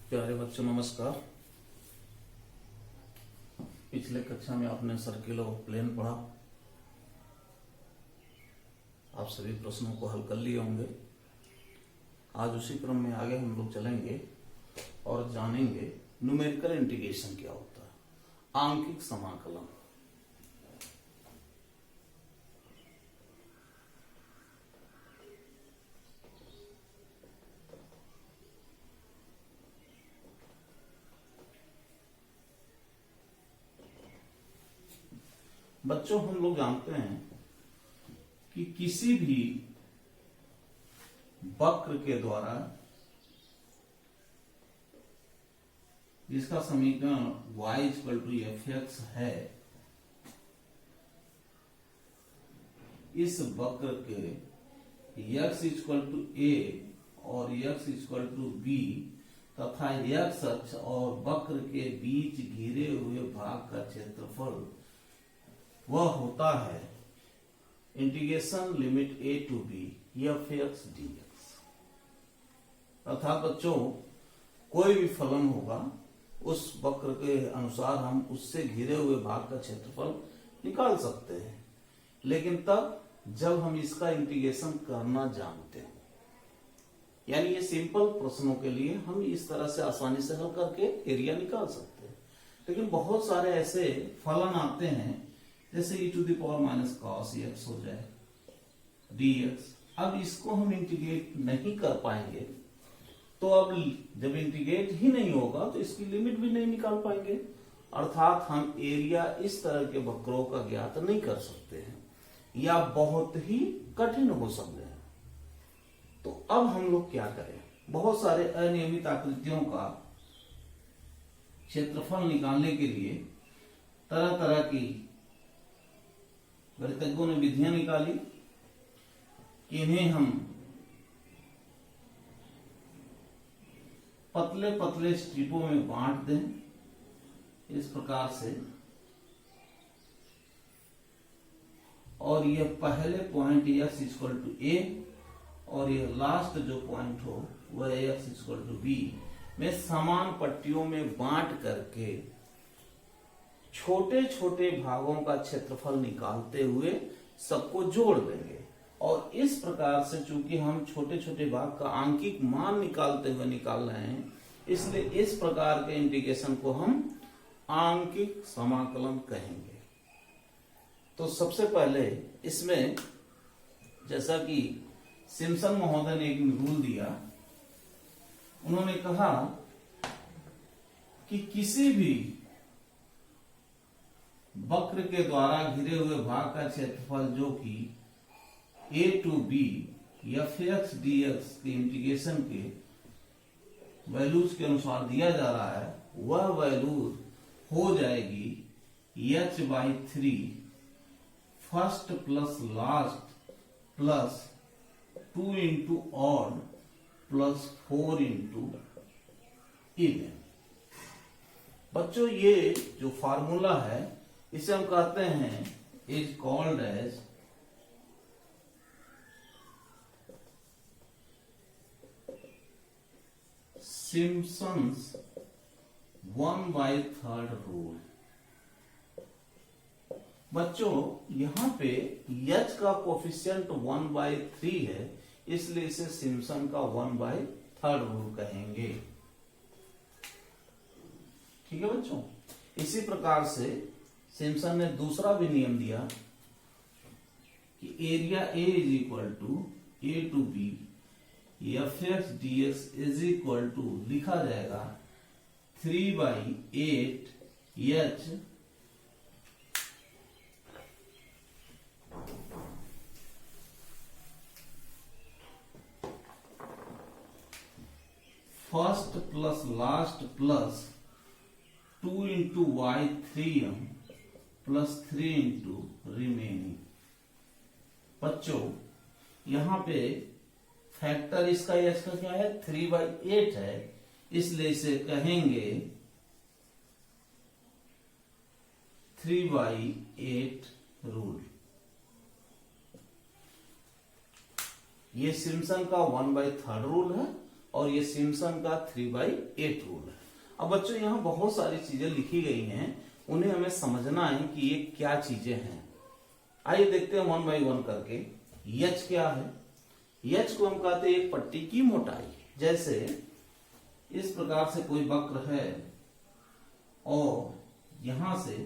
प्यारे बच्चों नमस्कार। पिछले कक्षा में आपने सर्किल और प्लेन पढ़ा। आप सभी प्रश्नों को हल कर लिए होंगे। आज उसी क्रम में आगे हम लोग चलेंगे और जानेंगे न्यूमेरिकल इंटीग्रेशन क्या होता है, आंकिक समाकलन। बच्चों, हम लोग जानते हैं कि किसी भी वक्र के द्वारा जिसका समीकरण y = f(x) है, इस वक्र के x = a और x = b तथा x अक्ष और वक्र के बीच घिरे हुए भाग का क्षेत्रफल वह होता है integration limit a to b f(x) dx। अर्थात बच्चों, कोई भी फलन होगा उस वक्र के अनुसार हम उससे घिरे हुए भाग का क्षेत्रफल निकाल सकते हैं, लेकिन तब जब हम इसका इंटीग्रेशन करना जानते हैं। यानी ये सिंपल प्रश्नों के लिए हम इस तरह से आसानी से हल करके एरिया निकाल सकते हैं। लेकिन बहुत सारे ऐसे फलन आते हैं जैसे e⁻ cos x हो जाए dx। अब इसको हम इंटीग्रेट नहीं कर पाएंगे, तो अब जब इंटीग्रेट ही नहीं होगा तो इसकी लिमिट भी नहीं निकाल पाएंगे। अर्थात हम एरिया इस तरह के वक्रों का ज्ञात नहीं कर सकते हैं या बहुत ही कठिन हो सकते हैं। तो अब हम लोग क्या करें, बहुत सारे अनियमित आकृतियों का क्षेत्रफल निकालने के लिए तरह तरह की गणितज्ञों ने विधियां निकाली कि इन्हें हम पतले पतले स्ट्रिपों में बांट दें इस प्रकार से, और यह पहले पॉइंट x = a और यह लास्ट जो पॉइंट हो वह x = b में समान पट्टियों में बांट करके छोटे छोटे भागों का क्षेत्रफल निकालते हुए सबको जोड़ देंगे। और इस प्रकार से चूंकि हम छोटे छोटे भाग का आंकिक मान निकालते हुए निकाल रहे हैं, इसलिए इस प्रकार के इंटीग्रेशन को हम आंकिक समाकलन कहेंगे। तो सबसे पहले इसमें, जैसा कि सिम्पसन महोदय ने एक रूल दिया, उन्होंने कहा कि किसी भी वक्र के द्वारा घिरे हुए भाग का क्षेत्रफल जो कि a to b f(x) dx के इंटीग्रेशन के वैल्यूज के अनुसार दिया जा रहा है, वह वैल्यूज हो जाएगी h/3 first plus last plus 2 × odd plus 4 × even. बच्चों, ये जो फार्मूला है इसे हम कहते हैं is called as Simpson's 1/3 rule. बच्चों, यहां पे h का कोफिशिएंट 1/3 है, इसलिए इसे सिम्पसन का 1/3 रूल कहेंगे। ठीक है बच्चों। इसी प्रकार से सिम्पसन ने दूसरा भी नियम दिया कि area A = a to b f(x) dx = लिखा जाएगा 3/8 h first plus last plus 2 × y 3m plus 3 × remaining. बच्चों, यहां पे फैक्टर इसका क्या है, 3/8 है, इसलिए इसे कहेंगे 3/8 रूल। ये सिम्पसन का 1/3 रूल है और ये सिम्पसन का 3/8 रूल है। अब बच्चों यहाँ बहुत सारी चीजें लिखी गई हैं, उन्हें हमें समझना है कि ये क्या चीजें हैं। आइए देखते हैं 1 बाय 1 करके। एच क्या है? एच को हम कहते हैं एक पट्टी की मोटाई। जैसे इस प्रकार से कोई वक्र है और यहां से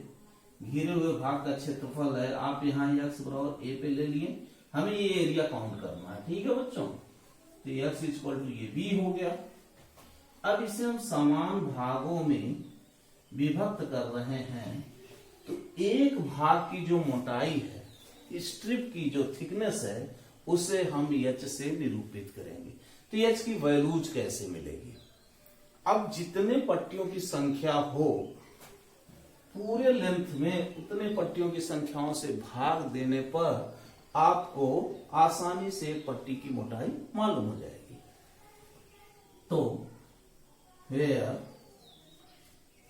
घिरे हुए भाग का क्षेत्रफल है, आप यहाँ x बराबर a पे ले लिए, हमें ये एरिया काउंट करना है, ठीक है बच्चों। तो x इक्वल टू ये b हो गया। अब इसे हम समान भागों में विभक्त कर रहे हैं, तो एक भाग की जो मोटाई है, स्ट्रिप की जो थिकनेस है, उसे हम h से निरूपित करेंगे। तो h की वैल्यूज कैसे मिलेगी? अब जितने पट्टियों की संख्या हो पूरे लेंथ में, उतने पट्टियों की संख्याओं से भाग देने पर आपको आसानी से एक पट्टी की मोटाई मालूम हो जाएगी। तो where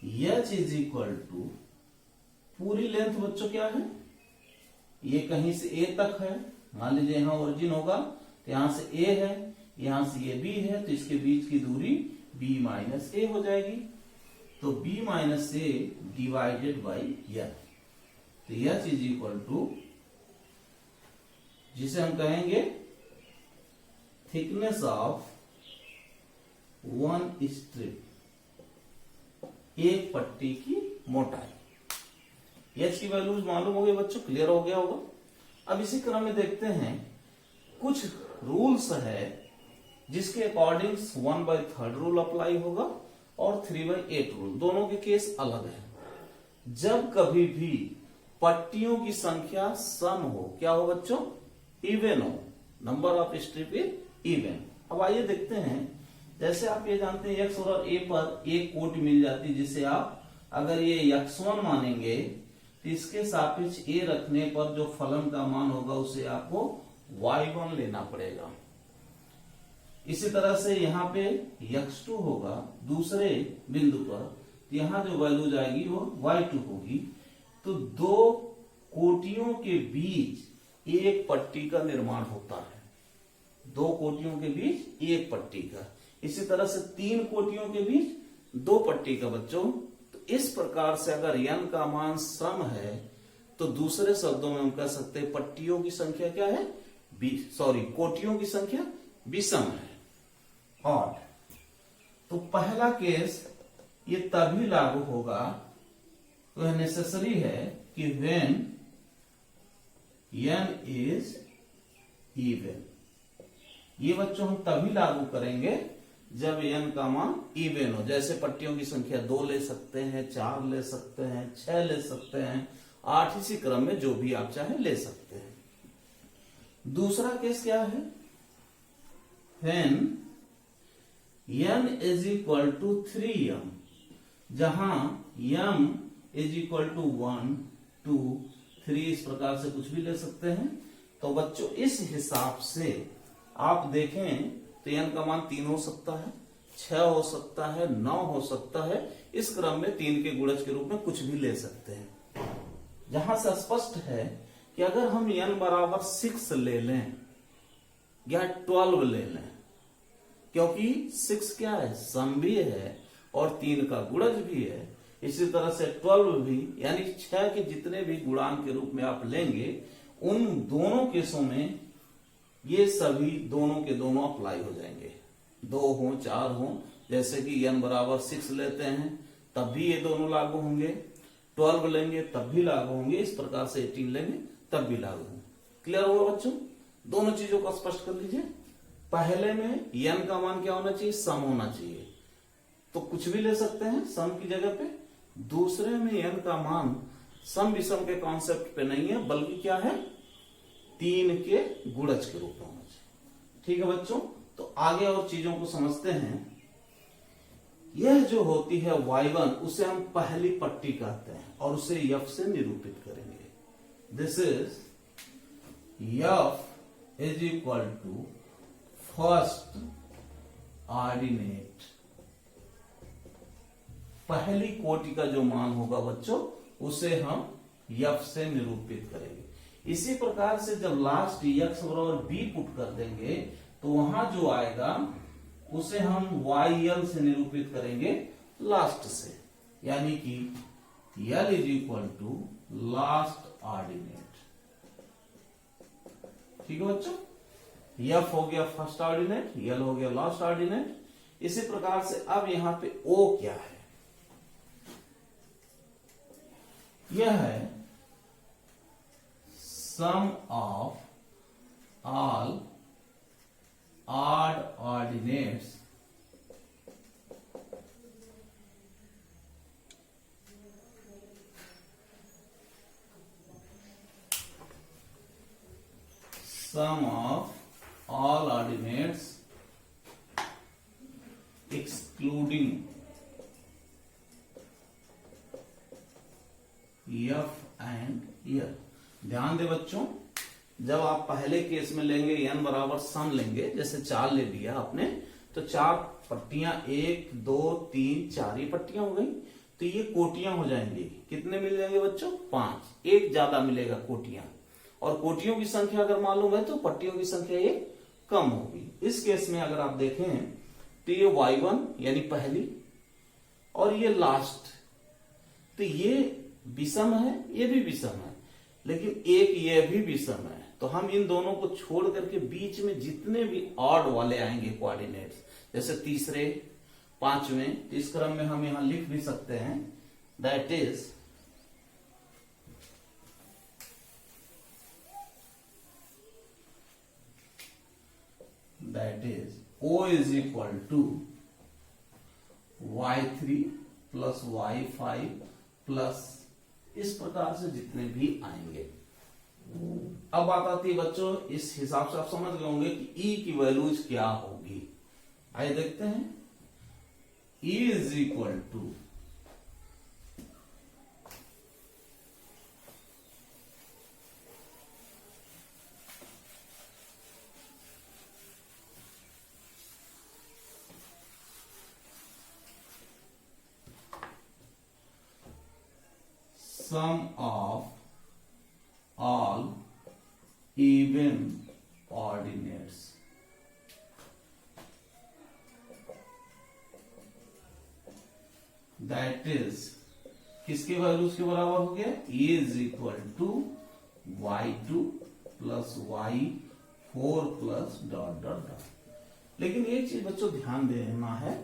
h is equal to पूरी लेंथ बच्चों क्या है? ये कहीं से a तक है, मान लीजिए यहां ओरिजिन होगा तो यहां से a है, यहां से ये b है, तो इसके बीच की दूरी b माइनस a हो जाएगी। तो b minus a divided by n, तो h इज इक्वल टू, जिसे हम कहेंगे थिकनेस ऑफ वन स्ट्रिप, एक पट्टी की मोटाई। h की वैल्यूज मालूम हो गए बच्चों, क्लियर हो गया होगा। अब इसी क्रम में देखते हैं कुछ रूल्स है जिसके अकॉर्डिंग 1/3 रूल अप्लाई होगा और 3/8 रूल, दोनों के केस अलग है। जब कभी भी पट्टियों की संख्या सम हो, क्या हो बच्चों? इवन हो, number of strip is even. अब आइए देखते हैं, जैसे आप ये जानते हैं x और a पर एक कोट मिल जाती है, जिसे आप अगर ये x1 मानेंगे तो इसके सापेक्ष a रखने पर जो फलन का मान होगा उसे आपको y1 लेना पड़ेगा। इसी तरह से यहाँ पे x2 होगा दूसरे बिंदु पर, तो यहाँ जो वैल्यू जाएगी वो y2 होगी। तो दो कोटियों के बीच एक पट्टी का निर्माण होता है, दो कोटियों के बीच एक पट्टी का। इसी तरह से तीन कोटियों के बीच दो पट्टी का बच्चों। तो इस प्रकार से अगर n का मान सम है तो दूसरे शब्दों में हम कह सकते हैं पट्टियों की संख्या क्या है? कोटियों की संख्या विषम है। और तो पहला केस ये तभी लागू होगा, तो यह नेसेसरी है कि when n is even, ये बच्चों हम तभी लागू करेंगे जब n का मान इवन हो। जैसे पट्टियों की संख्या 2 ले सकते हैं, 4 ले सकते हैं, 6 ले सकते हैं, 8, इसी क्रम में जो भी आप चाहे ले सकते हैं। दूसरा केस क्या है? when n is equal to 3m, जहां m is equal to 1, 2, 3 इस प्रकार से कुछ भी ले सकते हैं। तो बच्चों इस हिसाब से आप देखें तो n का मान 3 हो सकता है, 6 हो सकता है, 9 हो सकता है। इस क्रम में 3 के गुणज के रूप में कुछ भी ले सकते हैं। जहां से स्पष्ट है कि अगर हम n बराबर 6 ले लें या 12 ले लें, क्योंकि 6 क्या है? सम भी है और 3 का गुणज भी है। इसी तरह से 12 भी, यानी 6 के जितने भी गुणांक के रूप में आप लेंगे, उन दोनों केसों में ये सभी दोनों के दोनों अप्लाई हो जाएंगे। 2 हो, 4 हो, जैसे कि n बराबर 6 लेते हैं तब भी ये दोनों लागू होंगे, 12 लेंगे तब भी लागू होंगे, इस प्रकार से 18 लेंगे तब भी लागू होंगे। क्लियर होगा बच्चों? दोनों चीजों को स्पष्ट कर लीजिए। पहले में n का मान क्या होना चाहिए? सम होना चाहिए, तो कुछ भी ले सकते हैं सम की जगह पे। दूसरे में n का मान सम विषम के कॉन्सेप्ट पे नहीं है, बल्कि क्या है? 3 के गुणज के रूप में होना चाहिए। ठीक है बच्चों, तो आगे और चीजों को समझते हैं। यह जो होती है y1, उसे हम पहली पट्टी कहते हैं और उसे f से निरूपित करेंगे। This is f is equal to first ordinate, पहली कोटि का जो मान होगा बच्चों उसे हम f से निरूपित करेंगे। इसी प्रकार से जब लास्ट x बराबर b पुट कर देंगे तो वहां जो आएगा उसे हम YL से निरूपित करेंगे लास्ट से, यानी कि L is equal to last ordinate. ठीक है बच्चों, F हो गया फर्स्ट ऑर्डिनेट, L हो गया लास्ट ऑर्डिनेट। इसी प्रकार से अब यहां पे O क्या है, यह है sum of all odd ordinates sum of all ordinates excluding F and L। ध्यान दे बच्चों, जब आप पहले केस में लेंगे n बराबर सम लेंगे, जैसे 4 ले लिया आपने, तो 4 पट्टियां 1 2 3 4 ही पट्टियां हो गई, तो ये कोटियां हो जाएंगी। कितने मिल जाएंगे बच्चों? 5। एक ज्यादा मिलेगा कोटियां, और कोटियों की संख्या अगर मालूम है तो पट्टियों की संख्या ये कम होगी। इस केस में अगर आप देखें तो ये y1 यानी पहली और ये लास्ट, तो ये विषम है, ये भी विषम है, लेकिन एक ये भी विषम है। तो हम इन दोनों को छोड़ करके बीच में जितने भी ऑड वाले आएंगे कोऑर्डिनेट्स, जैसे तीसरे 5वें, इस क्रम में हम यहां लिख भी सकते हैं, that is O is equal to Y3 plus Y5 plus, इस प्रकार से जितने भी आएंगे। अब बात आती है बच्चों, इस हिसाब से आप समझ गए होंगे कि E की वैल्यूज क्या होगी। आइए देखते हैं। E is equal to sum of all even ordinates। That is किसके वैल्यूज के बराबर हो गया? E is equal to Y2 plus Y4 plus dot dot dot. लेकिन एक चीज बच्चों ध्यान देना है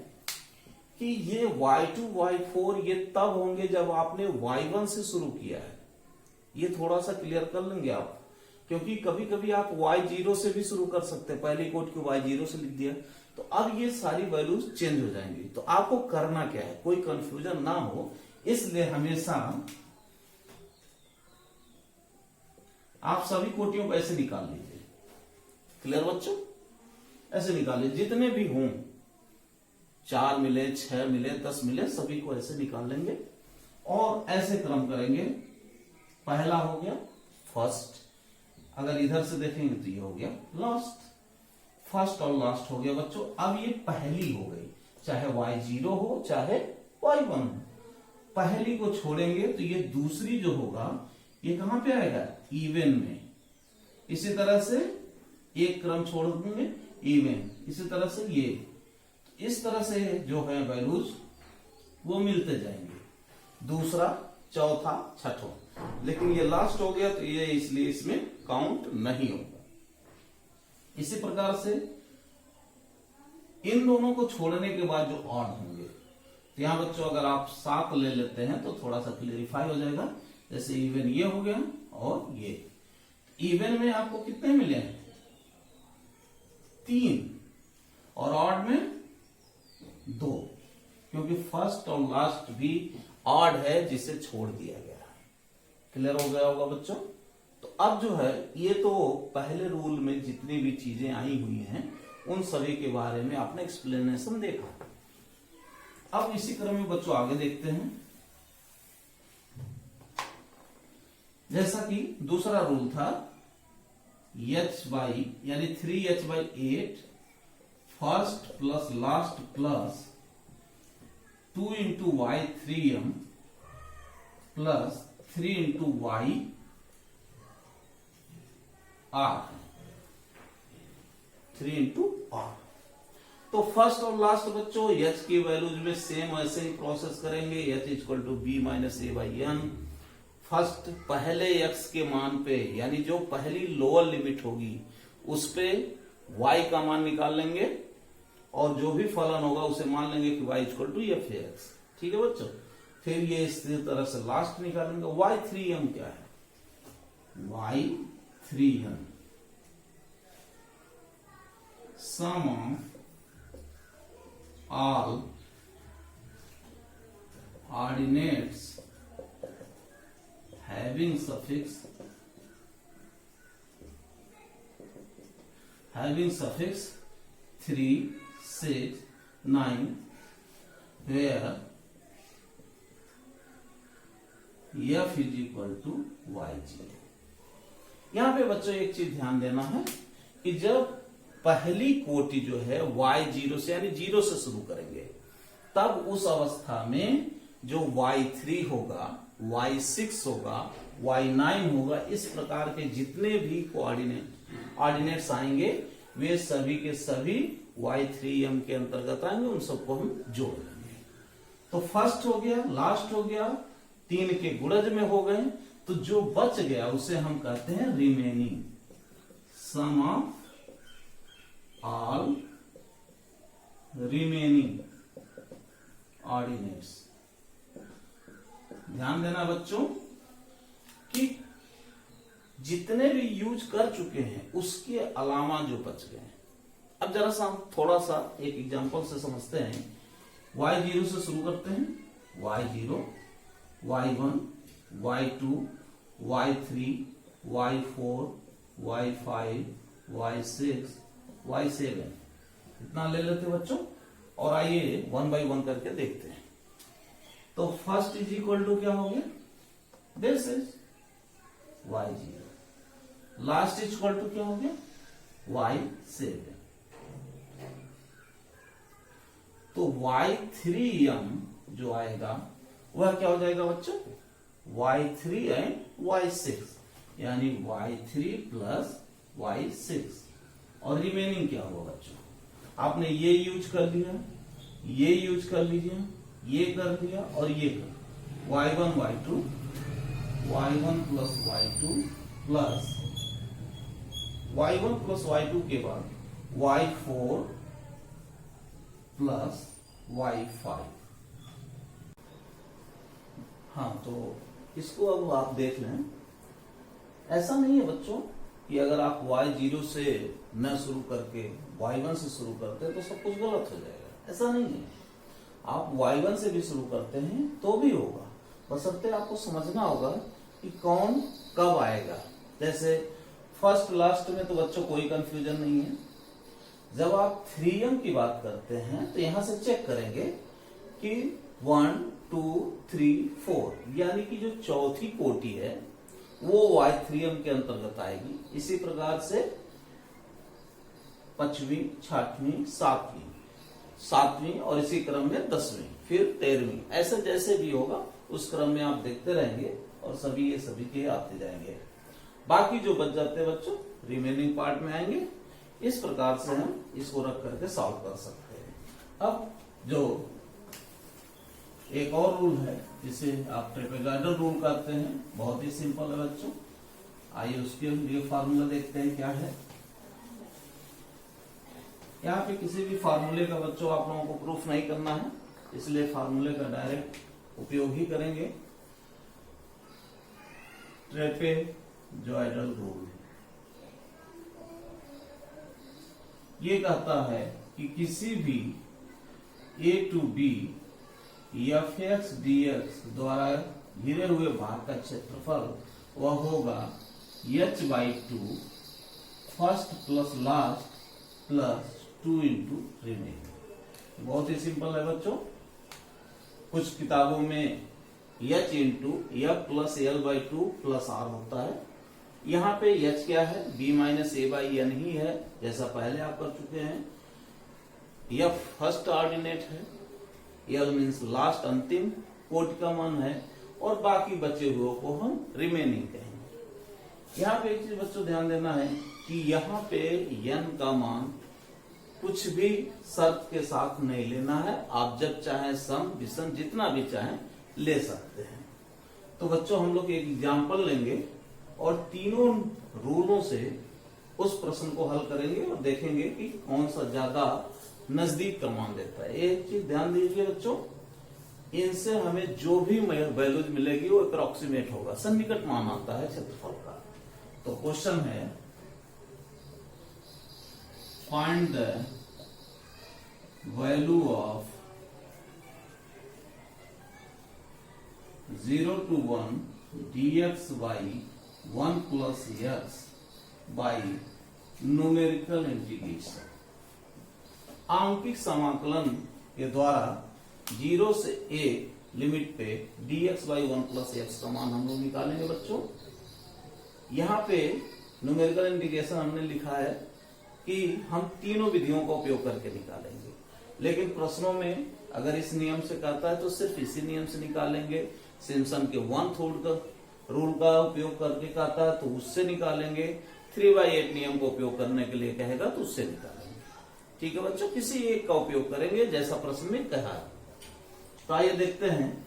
कि ये Y2 Y4 ये तब होंगे जब आपने Y1 से शुरू किया है। ये थोड़ा सा क्लियर कर लेंगे आप, क्योंकि कभी कभी आप Y0 से भी शुरू कर सकते हैं। पहली कोट को Y0 से लिख दिया, तो अब ये सारी वैल्यूज चेंज हो जाएंगी। तो आपको करना क्या है, कोई कंफ्यूजन ना हो, इसलिए हमेशा आप सभी कोटियों को ऐसे निकाल लीजिए। क्लियर बच्चों? ऐसे निकाल लीजिए, जितने भी हों, 4 मिले, 6 मिले, 10 मिले, सभी को ऐसे निकाल लेंगे और ऐसे क्रम करेंगे। पहला हो गया फर्स्ट, अगर इधर से देखेंगे तो ये हो गया लास्ट। फर्स्ट और लास्ट हो गया बच्चों। अब ये पहली हो गई, चाहे Y0 हो चाहे Y1 हो। पहली को छोड़ेंगे तो ये दूसरी जो होगा ये कहां पे आएगा? इवन में। इसी तरह से एक क्रम छोड़ देंगे, इवन। इसी तरह से ये, इस तरह से जो है वैल्यूज वो मिलते जाएंगे, दूसरा, चौथा, छठवां। लेकिन ये लास्ट हो गया तो ये इसलिए इसमें काउंट नहीं होगा। इसी प्रकार से इन दोनों को छोड़ने के बाद जो ऑड होंगे, तो यहां बच्चों अगर आप 7 ले लेते हैं तो थोड़ा सा क्लियरिफाई हो जाएगा। जैसे इवन ये हो गया और ये। इवन में आपको कितने मिले? 3, और ऑड में 2, क्योंकि फर्स्ट और लास्ट भी ऑड है जिसे छोड़ दिया गया है। क्लियर हो गया होगा बच्चों? तो अब जो है ये तो पहले रूल में जितनी भी चीजें आई हुई हैं उन सभी के बारे में आपने एक्सप्लेनेशन देखा। अब इसी क्रम में बच्चों आगे देखते हैं। जैसा कि दूसरा रूल था h यानी 3h/8 first plus last plus 2 into Y3m plus 3 into Y R, 3 into R। तो फर्स्ट और लास्ट बच्चों h की वैल्यूज में सेम ऐसे ही प्रोसेस करेंगे। h equal to B minus A by N. First पहले x के मान पे यानी जो पहली लोअर लिमिट होगी उस पे y का मान निकाल लेंगे और जो भी फलन होगा उसे मान लेंगे कि y equal to F X. ठीक है बच्चों। फिर ये इसी तरह से लास्ट निकालेंगे। y3m क्या है? y3m sum of all ordinates having suffix 3, 6, 9 where f is equal to y0। यहां पे बच्चों एक चीज ध्यान देना है कि जब पहली कोटि जो है y0 से यानी 0 से शुरू करेंगे तब उस अवस्था में जो y3 होगा, y6 होगा, y9 होगा, इस प्रकार के जितने भी ऑर्डिनेट्स आएंगे वे सभी के सभी y3m के अंतर्गत आएंगे। उन सबको हम जोड़ लेंगे। तो फर्स्ट हो गया, लास्ट हो गया, 3 के गुणज में हो गए, तो जो बच गया उसे हम कहते हैं remaining sum of all remaining ordinates. ध्यान देना बच्चों कि जितने भी यूज कर चुके हैं उसके अलावा जो बच गए। अब जरा सा हम थोड़ा सा एक एग्जांपल से समझते हैं। y0 से शुरू करते हैं। y0, y1, y2, y3, y4, y5, y6, y7 इतना ले लेते बच्चों और आइए 1 बाई 1 करके देखते हैं। तो फर्स्ट इज इक्वल टू क्या हो गया? This is y0। Last is equal to क्या हो गया? y7। तो y3m जो आएगा वह क्या हो जाएगा बच्चों? y3 एंड y6 यानी y3 प्लस y6। और रिमेनिंग क्या होगा बच्चों? आपने ये यूज कर लिया, ये यूज कर लीजिए, ये कर लिया और ये कर y1 y2 y1 plus y2 plus y1 plus y2 के बाद y4 प्लस y5। हाँ, तो इसको अब आप देख लें। ऐसा नहीं है बच्चों कि अगर आप y0 से न शुरू करके y1 से शुरू करते हैं तो सब कुछ गलत हो जाएगा। ऐसा नहीं है। आप y1 से भी शुरू करते हैं तो भी होगा, बशर्ते आपको समझना होगा कि कौन कब आएगा। जैसे फर्स्ट लास्ट में तो बच्चों कोई कंफ्यूजन नहीं है। जब आप 3m की बात करते हैं तो यहां से चेक करेंगे कि 1, 2, 3, 4 यानी कि जो चौथी कोटि है वो y3m के अंतर्गत आएगी। इसी प्रकार से 5वीं, 6वीं, 7वीं और इसी क्रम में 10वीं, फिर 13वीं, ऐसे जैसे भी होगा उस क्रम में आप देखते रहेंगे और सभी ये सभी के आते जाएंगे। बाकी जो बच जाते हैं बच्चों रिमेनिंग पार्ट में आएंगे। इस प्रकार से हम इसको रख करके सॉल्व कर सकते हैं। अब जो एक और रूल है जिसे आप ट्रेपेजॉइडल रूल कहते हैं, बहुत ही सिंपल है बच्चों। आइए उसके लिए फार्मूला देखते हैं क्या है। यहाँ पे किसी भी फार्मूले का बच्चों आप लोगों को प्रूफ नहीं करना है, इसलिए फार्मूले का डायरेक्ट उपयोग ही करेंगे। ट्रेपेजॉइडल रूल ये कहता है कि किसी भी a to b f(x) dx द्वारा घिरे हुए भाग का क्षेत्रफल वह होगा h/2 first plus last plus 2 into remaining. बहुत ही सिंपल है बच्चों। कुछ किताबों में h into f plus l/2 plus r होता है। यहाँ पे h क्या है? b minus A by n ही है, जैसा पहले आप कर चुके हैं। f फर्स्ट ऑर्डिनेट है, l मीन्स लास्ट अंतिम कोटि का मान है और बाकी बचे हुए को हम रिमेनिंग कहेंगे। यहाँ पे एक चीज बच्चों ध्यान देना है कि यहाँ पे n का मान कुछ भी शर्त के साथ नहीं लेना है, आप जब चाहे सम विषम जितना भी चाहे ले सकते हैं। तो बच्चों हम लोग एक एग्जाम्पल लेंगे और तीनों रूलों से उस प्रश्न को हल करेंगे और देखेंगे कि कौन सा ज्यादा नजदीक का मान देता है। एक चीज ध्यान दीजिए बच्चों, इनसे हमें जो भी वैल्यूज मिलेगी वो अप्रोक्सीमेट होगा, सन्निकट मान आता है क्षेत्रफल का। तो क्वेश्चन है find the value of 0 to 1 dx by 1 plus x by numerical integration. आंकिक समाकलन के द्वारा 0 से a लिमिट पे dx by 1 plus x का मान हम लोग निकालेंगे बच्चों। यहाँ पे न्यूमेरिकल इंटीग्रेशन हमने लिखा है कि हम तीनों विधियों का उपयोग करके निकालेंगे, लेकिन प्रश्नों में अगर इस नियम से कहता है तो सिर्फ इसी नियम से निकालेंगे। सिम्पसन के 1/3 रूल का उपयोग करके कहता है तो उससे निकालेंगे। 3/8 नियम का उपयोग करने के लिए कहेगा तो उससे निकालेंगे। ठीक है बच्चों, किसी एक का उपयोग करेंगे जैसा प्रश्न में कहा है। तो आइए देखते हैं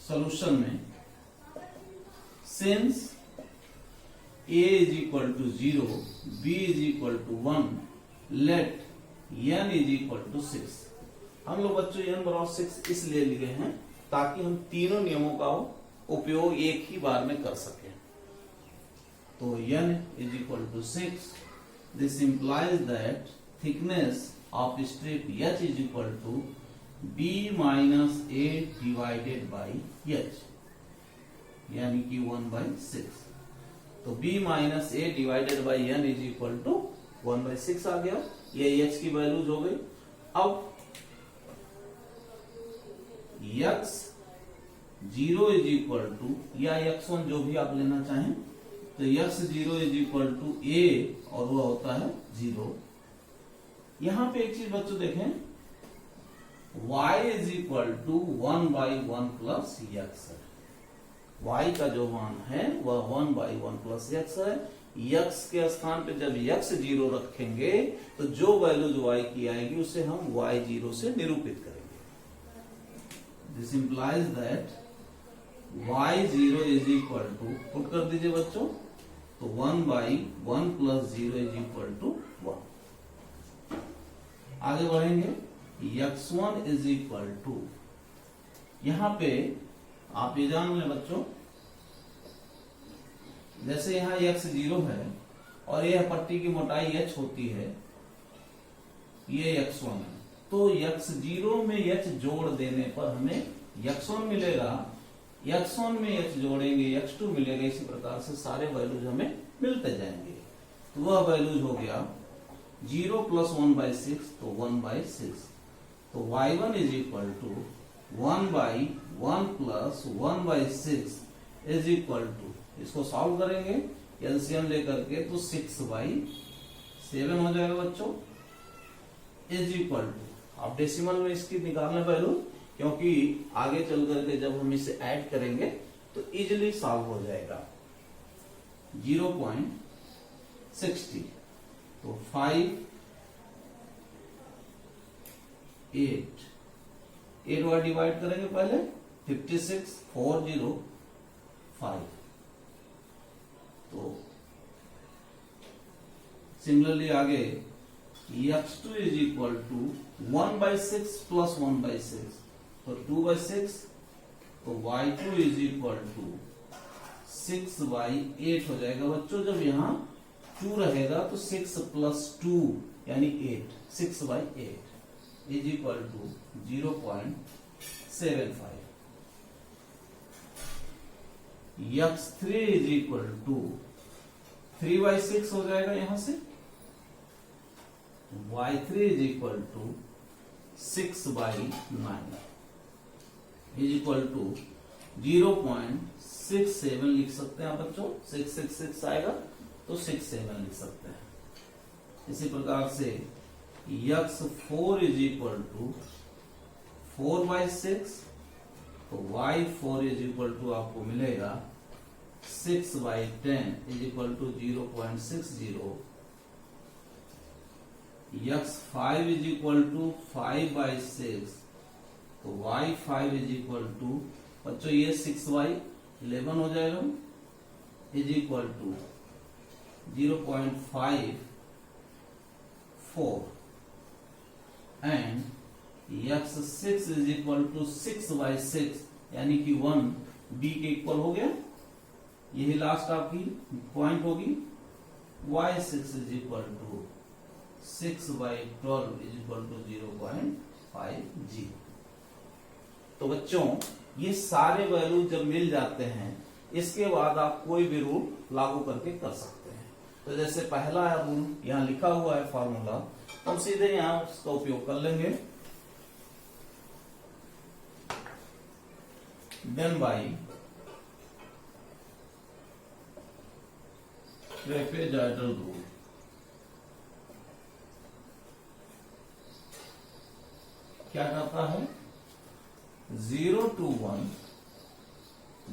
सॉल्यूशन में। Since a is equal to 0, b is equal to 1, let n is equal to 6। हम लोग बच्चों n बराबर 6 इसलिए लिए हैं ताकि हम तीनों नियमों का उपयोग एक ही बार में कर सकें। तो n is equal to 6, this implies that thickness of strip h is equal to b minus a divided by h, यानी कि 1/6। तो b minus A divided by N is equal to 1/6 आ गया। ये h की वैल्यूज हो गई। अब x 0 इज इक्वल टू या x1 जो भी आप लेना चाहें, तो x 0 is equal to a और वो होता है 0। यहां पे एक चीज बच्चों देखें, y is equal to 1/1 plus x है। y का जो मान है वह 1/1 प्लस x है। x के स्थान पे जब x 0 रखेंगे तो जो वैल्यूज y की आएगी उसे हम y0 से निरूपित करेंगे। This implies that y0 is equal to, put कर दीजिए बच्चों, तो 1/1 प्लस 0 इज इक्वल टू 1। आगे बढ़ेंगे, x1 इज इक्वल टू, यहां पे आप ये जान लें बच्चों, जैसे यहां x 0 है और यह पट्टी की मोटाई h होती है, ये x1 है, तो x 0 में h जोड़ देने पर हमें x1 मिलेगा, x1 में h जोड़ेंगे x2 मिलेगा। इसी प्रकार से सारे वैल्यूज हमें मिलते जाएंगे। तो वह वैल्यूज हो गया 0 प्लस 1/6 तो 1/6। तो y1 is equal to 1/1 plus 1/6 is equal to, इसको सॉल्व करेंगे एलसीएम लेकर के तो 6/7 हो जाएगा बच्चों, इज इक्वल टू, आप डेसिमल में इसकी निकालने वैल्यू, क्योंकि आगे चल करके जब हम इसे ऐड करेंगे तो इजिली सॉल्व हो जाएगा। 0.60 तो 8 बार डिवाइड करेंगे पहले 56 405। तो सिमिलरली आगे x2 is equal to 1/6 plus 1/6 तो 2/6। तो y2 इज इक्वल टू 6/8 हो जाएगा बच्चों। जब यहाँ 2 रहेगा तो 6 प्लस 2 यानी 8, 6/8 is equal to 0.75। x3 is equal to 3/6 हो जाएगा यहां से, y3 is equal to 6/9 is equal to 0.67 लिख सकते हैं आप बच्चों। 666 आएगा तो 67 लिख सकते हैं। इसी प्रकार से x4 इज इक्वल टू 4/6 तो y4 इज इक्वल टू आपको मिलेगा 6/10 is equal to 0.60 x5 is equal to 5/6, तो y5 इज इक्वल टू, बच्चों ये 6y 11 हो जाएगा, is equal to 0.54 and x6 is equal to 6/6 यानी कि 1 b के इक्वल हो गया। यही लास्ट आपकी पॉइंट होगी। y6 is equal to 6/12 is equal to 0.5g। तो बच्चों ये सारे वैल्यू जब मिल जाते हैं, इसके बाद आप कोई भी रूल लागू करके कर सकते हैं। तो जैसे पहला रूल यहाँ लिखा हुआ है फॉर्मूला, तो हम सीधे यहाँ उसका उपयोग कर लेंगे। देन बाई ट्रेपेजॉइडल रूल, क्या करता है 0 to 1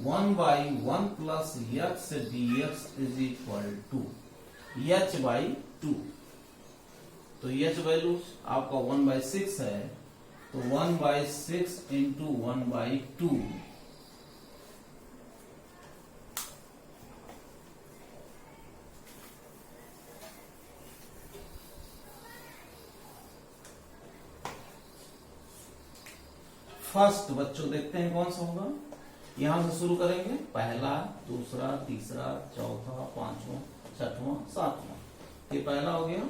1/1 plus x dx is equal to h/2। तो h वैल्यू आपका 1/6 है, तो 1/6 इंटू 1/2 फर्स्ट बच्चों देखते हैं कौन सा होगा। यहां से शुरू करेंगे, पहला, दूसरा, तीसरा, चौथा, पांचवा, छठवां, सातवां। ये पहला हो गया,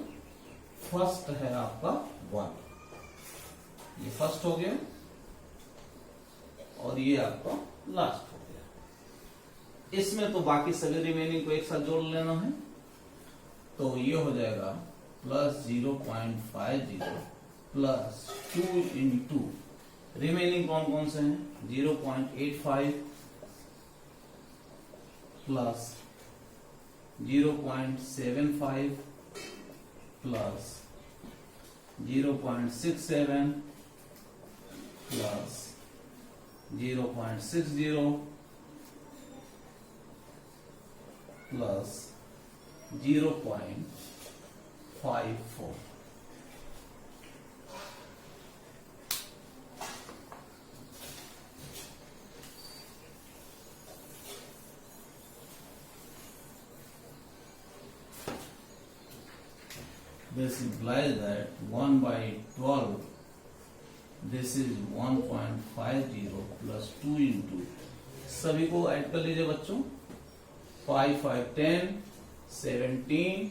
फर्स्ट है आपका 1, ये फर्स्ट हो गया, और ये आपका लास्ट हो गया। इसमें तो बाकी सभी रिमेनिंग को एक साथ जोड़ लेना है, तो ये हो जाएगा प्लस 0.50 प्लस 2 इंटू रिमेनिंग कौन कौन से हैं 0.85 plus 0.75 plus 0.67 plus 0.60 plus 0.54। This implies that 1/12, this is 1.50 plus 2 into, सभी को ऐड कर लीजिए बच्चों, 5 5 10 17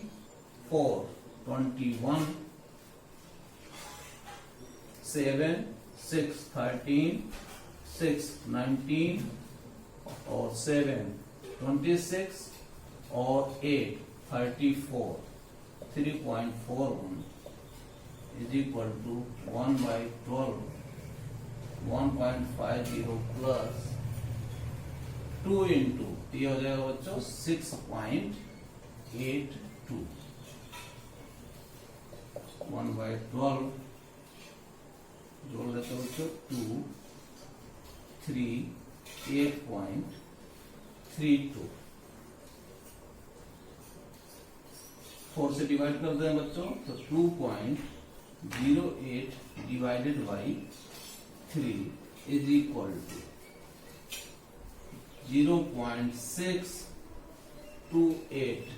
4 21 7 6 13 6 19 और 7 26 और 8 34 3.41 is equal to 1/12 1.50 plus 2 into, ये हो जाएगा बच्चों 6.82 1/12 जोड़ लेते बच्चों 2 3 8.32 4 से डिवाइड कर दें बच्चों, तो 2.08 divided by 3 is equal to 0.628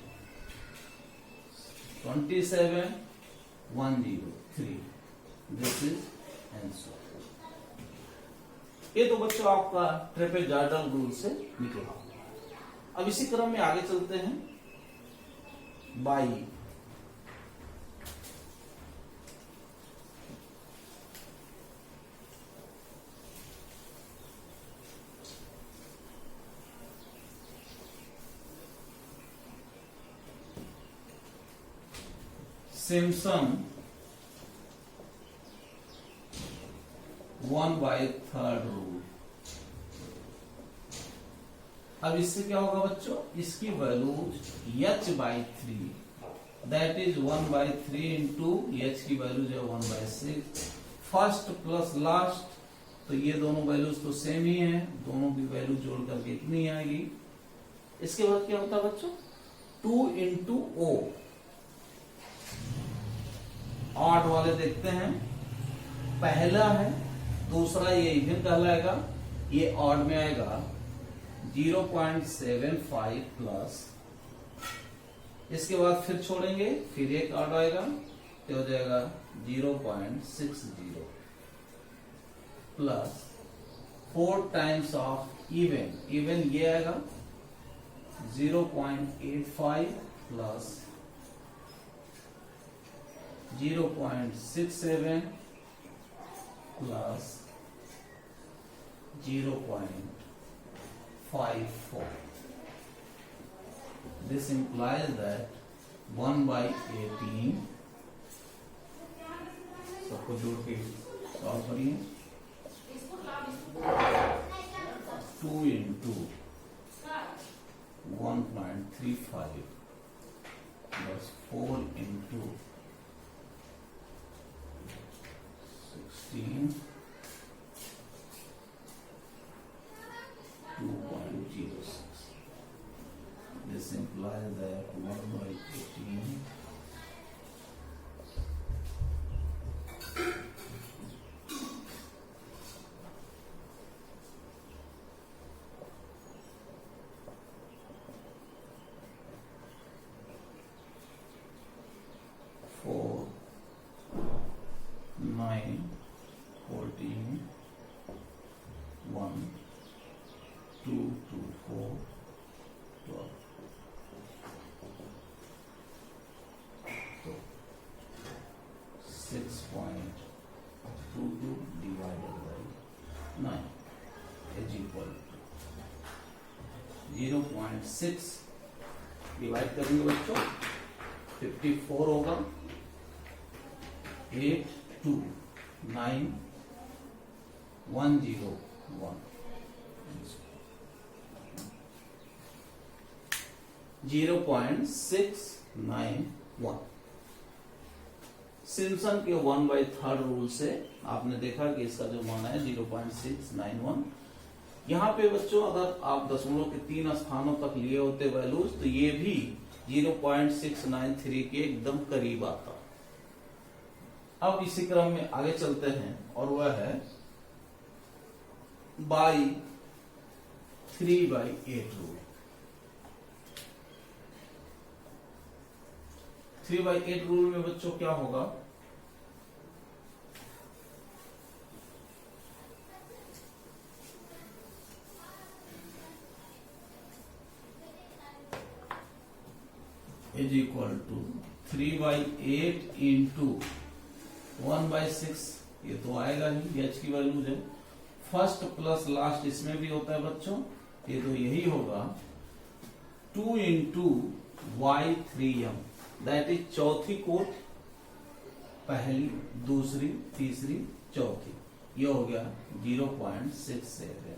27103। This is answer. ये तो बच्चों आपका ट्रेपेजॉइडल रूल से निकला। अब इसी क्रम में आगे चलते हैं बाई सिम्पसन 1/3 रूल। अब इससे क्या होगा बच्चों, इसकी value h/3 that is 1/3 into h की वैल्यू जो 1/6 फर्स्ट प्लस लास्ट, तो ये दोनों वैल्यूज तो सेम ही है, दोनों की वैल्यू जोड़ करके इतनी आएगी। इसके बाद क्या होता है बच्चों 2 इंटू ओ, ऑड वाले देखते हैं। पहला है, दूसरा ये इवन कहलाएगा, ये ऑड में आएगा 0.75 प्लस, इसके बाद फिर छोड़ेंगे, फिर एक ऑड आएगा तो हो जाएगा 0.60 plus 4 times of even, even ये आएगा 0.85 plus 0.67 plus 0.54. This implies that 1 by 18, सबको जोड़ के सॉल्व करिए, 2 into 1.35 plus 4 into 16, 2.06. This implies that 1 by 18 4, 9, 14, 1, 2, 2, 4, 12. So 6.22 divided by 9 is equal to 0.6 divide करेंगे बच्चों, 54 होगा, 829,101, 0.691। सिम्पसन के 1/3 रूल से आपने देखा कि इसका जो मान है 0.691। यहाँ पे बच्चों अगर आप दशमलव के 3 स्थानों तक लिए होते वैल्यूज तो ये भी 0.693 के एकदम करीब आता। अब इसी क्रम में आगे चलते हैं और वह है बाई 3/8 रूल। 3/8 रूल में बच्चों क्या होगा, इज इक्वल टू 3/8 इंटू 1/6, ये तो आएगा ही, एच की वैल्यू जब फर्स्ट प्लस लास्ट इसमें भी होता है बच्चों, ये तो यही होगा 2 इंटू y3m, दैट इज चौथी कोट, पहली, दूसरी, तीसरी, चौथी, ये हो गया 0.67।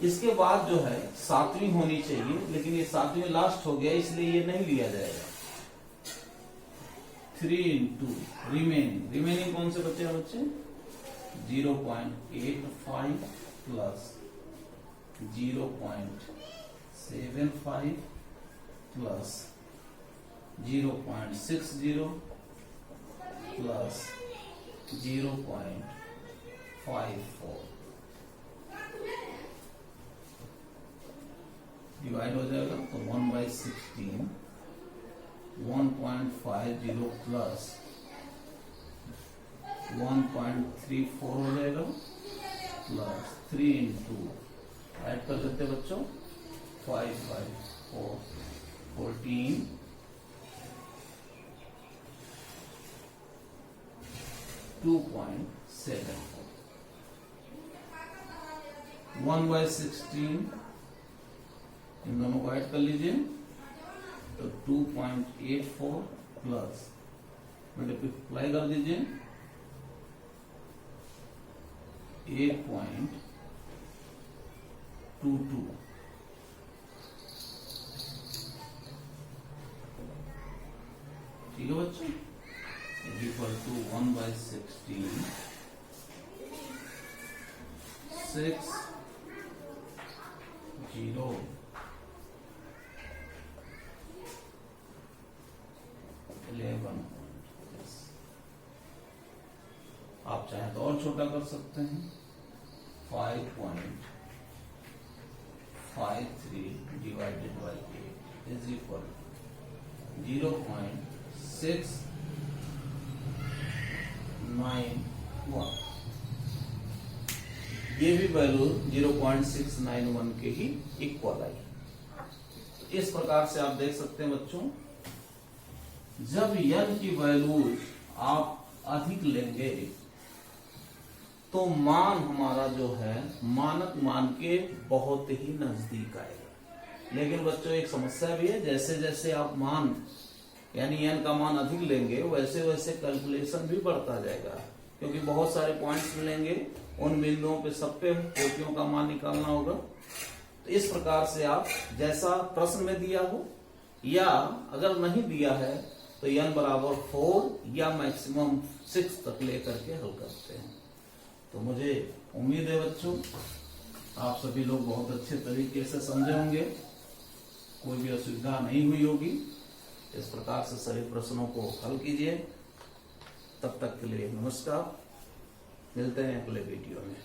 इसके बाद जो है सातवीं होनी चाहिए, लेकिन ये सातवीं लास्ट हो गया इसलिए ये नहीं लिया जाएगा। 3 इंटू रिमेनिंग कौन से बच्चे हैं बच्चे, 0.85 प्लस 0.75 प्लस 0.60 प्लस 0.54 डिवाइड हो जाएगा तो 1/16, 1.50 प्लस 1.34 हो जाएगा प्लस 3 इंटू ऐड कर देते बच्चों 5/4, 14, 2.74, 1/16 इन दोनों को ऐड कर लीजिए तो 2.84 प्लस मल्टीप्लाई कर दीजिए 8.22, ठीक है बच्चों, इज इक्वल टू 1/16, 6, 0, 11.2। चाहें तो और छोटा कर सकते हैं, 5.53 डिवाइडेड बाई 8 इज इक्वल 0.691। ये भी वैल्यू 0.691 के ही इक्वल आई। इस प्रकार से आप देख सकते हैं बच्चों, जब n की वैल्यूज आप अधिक लेंगे तो मान हमारा जो है मानक मान के बहुत ही नजदीक आएगा। लेकिन बच्चों एक समस्या भी है, जैसे जैसे आप मान यानी n का मान अधिक लेंगे वैसे वैसे कैलकुलेशन भी बढ़ता जाएगा, क्योंकि बहुत सारे पॉइंट्स मिलेंगे, उन बिंदुओं पे सब पे कोटियों का मान निकालना होगा। तो इस प्रकार से आप जैसा प्रश्न में दिया हो या अगर नहीं दिया है तो n बराबर 4 या मैक्सिमम 6 तक लेकर के हल करते हैं। तो मुझे उम्मीद है बच्चों आप सभी लोग बहुत अच्छे तरीके से समझे होंगे, कोई भी असुविधा नहीं हुई होगी। इस प्रकार से सभी प्रश्नों को हल कीजिए। तब तक के लिए नमस्कार, मिलते हैं अगले वीडियो में।